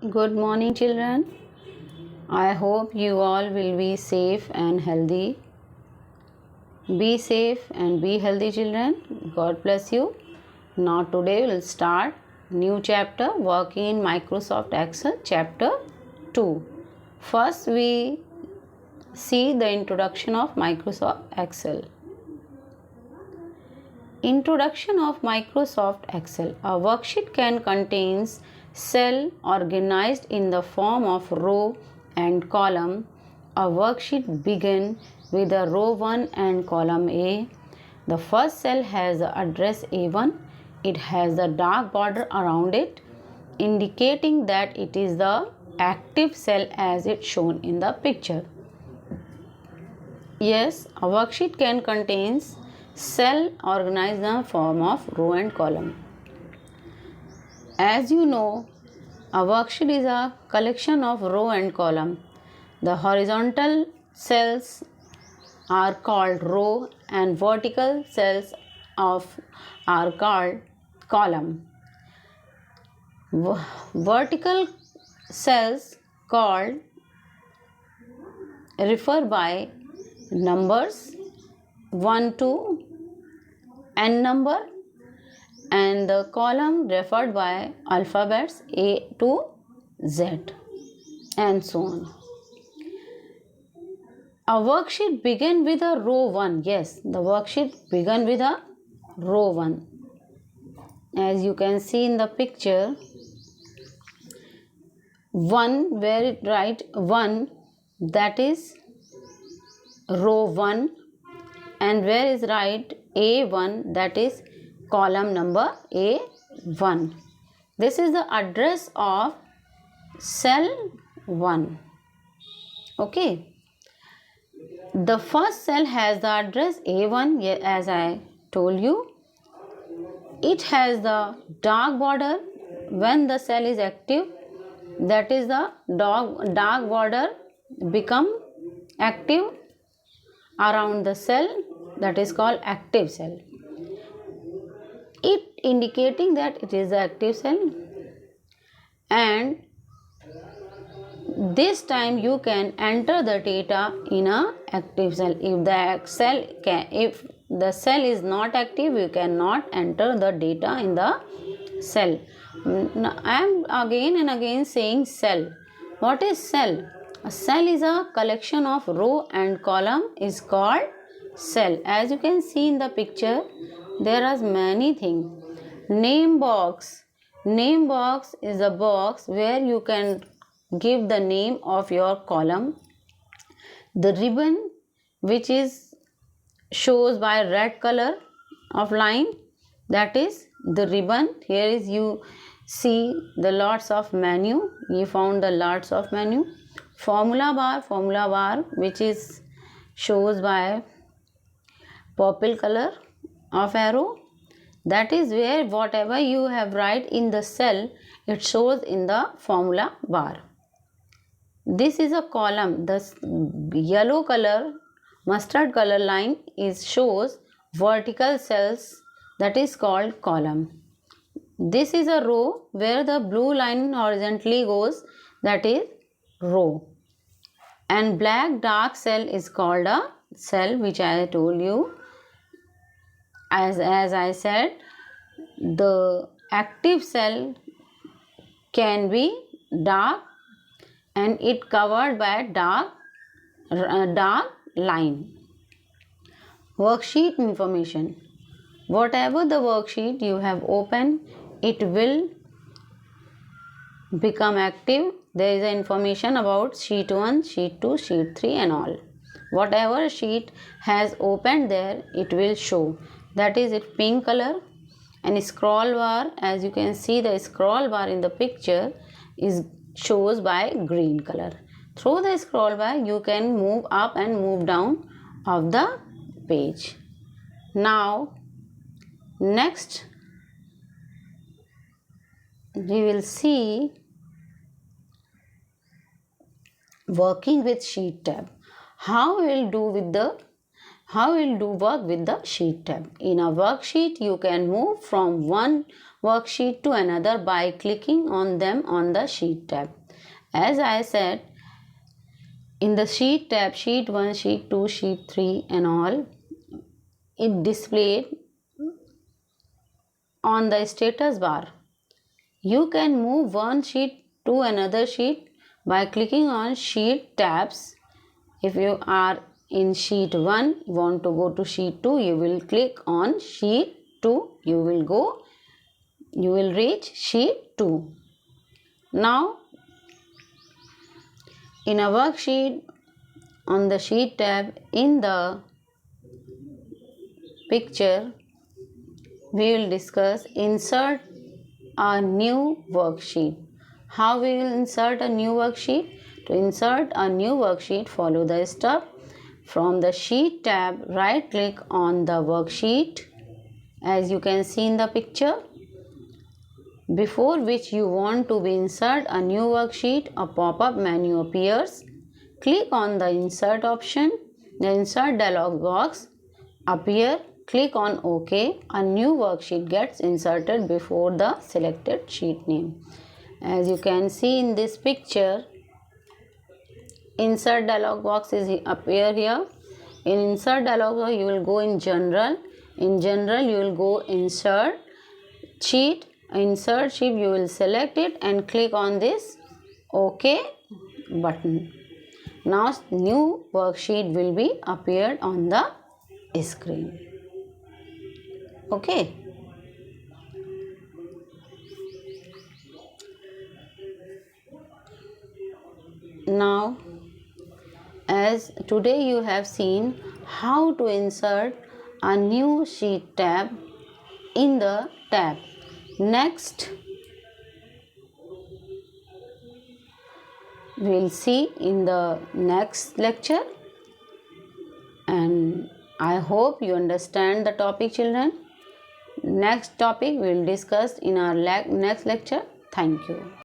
Good morning, children. I hope you all will be safe and healthy. Be safe and be healthy, children. God bless you. Now, today we'll start new chapter working in Microsoft Excel, chapter 2. First, we see the introduction of Microsoft Excel. Introduction of Microsoft Excel. A worksheet can contain cell organized in the form of row and column. A worksheet begins with a row 1 and column A. The first cell has the address A1. It has a dark border around it, indicating that it is the active cell as it's shown in the picture. Yes, a worksheet can contain cell organized in the form of row and column. As you know, a worksheet is a collection of row and column. The horizontal cells are called row and vertical cells are called column. Vertical cells called refer by numbers 1 to n number, and the column referred by alphabets A to Z and so on. A worksheet begin with a row 1. Yes, the worksheet began with a row 1. As you can see in the picture, 1 where it write 1, that is row 1, and where is write A1, that is column number A1. This is the address of cell 1. Okay. The first cell has the address A1, as I told you. It has the dark border when the cell is active. That is the dark border become active around the cell, that is called active cell. It indicating that it is the active cell, and this time you can enter the data in a active cell. If the cell is not active, you cannot enter the data in the cell. I am again and again saying cell. What is cell? A cell is a collection of row and column is called cell. As you can see in the picture, there are many things. Name box. Name box is a box where you can give the name of your column. The ribbon, which is shows by red color of line, that is the ribbon. Here is you see the lots of menu. You found the lots of menu. Formula bar which is shows by purple color of arrow. That is where whatever you have write in the cell, it shows in the formula bar. This is a column. The yellow color, mustard color line is shows vertical cells, that is called column. This is a row where the blue line horizontally goes, that is row. And black dark cell is called a cell, which I told you. As I said, the active cell can be dark and it covered by dark line. Worksheet information. Whatever the worksheet you have opened, it will become active. There is information about sheet 1, sheet 2, sheet 3 and all. Whatever sheet has opened there, it will show. That is it pink color. And scroll bar, as you can see, the scroll bar in the picture is shows by green color. Through the scroll bar, you can move up and move down of the page. Now, next we will see working with sheet tab. How we will do with the How we'll do work with the sheet tab? In a worksheet, you can move from one worksheet to another by clicking on them on the sheet tab. As I said, in the sheet tab, sheet 1, sheet 2, sheet 3 and all, it displayed on the status bar. You can move one sheet to another sheet by clicking on sheet tabs. If you are in sheet 1, you want to go to sheet 2, you will click on sheet 2, you will reach sheet 2. Now, in a worksheet, on the sheet tab, in the picture, we will discuss insert a new worksheet. How we will insert a new worksheet? To insert a new worksheet, follow the step. From the sheet tab, right click on the worksheet as you can see in the picture. Before which you want to be insert a new worksheet, a pop-up menu appears. Click on the insert option. The insert dialog box appear. Click on OK. A new worksheet gets inserted before the selected sheet name. As you can see in this picture, insert dialog box is appear here. In insert dialog box, you will go in general. In general, you will go insert sheet. Insert sheet, you will select it and click on this OK button. Now new worksheet will be appeared on the screen. Okay. Now, as today you have seen how to insert a new sheet tab in the tab. Next, we'll see in the next lecture, and I hope you understand the topic, children. Next topic we'll discuss in our next lecture. Thank you.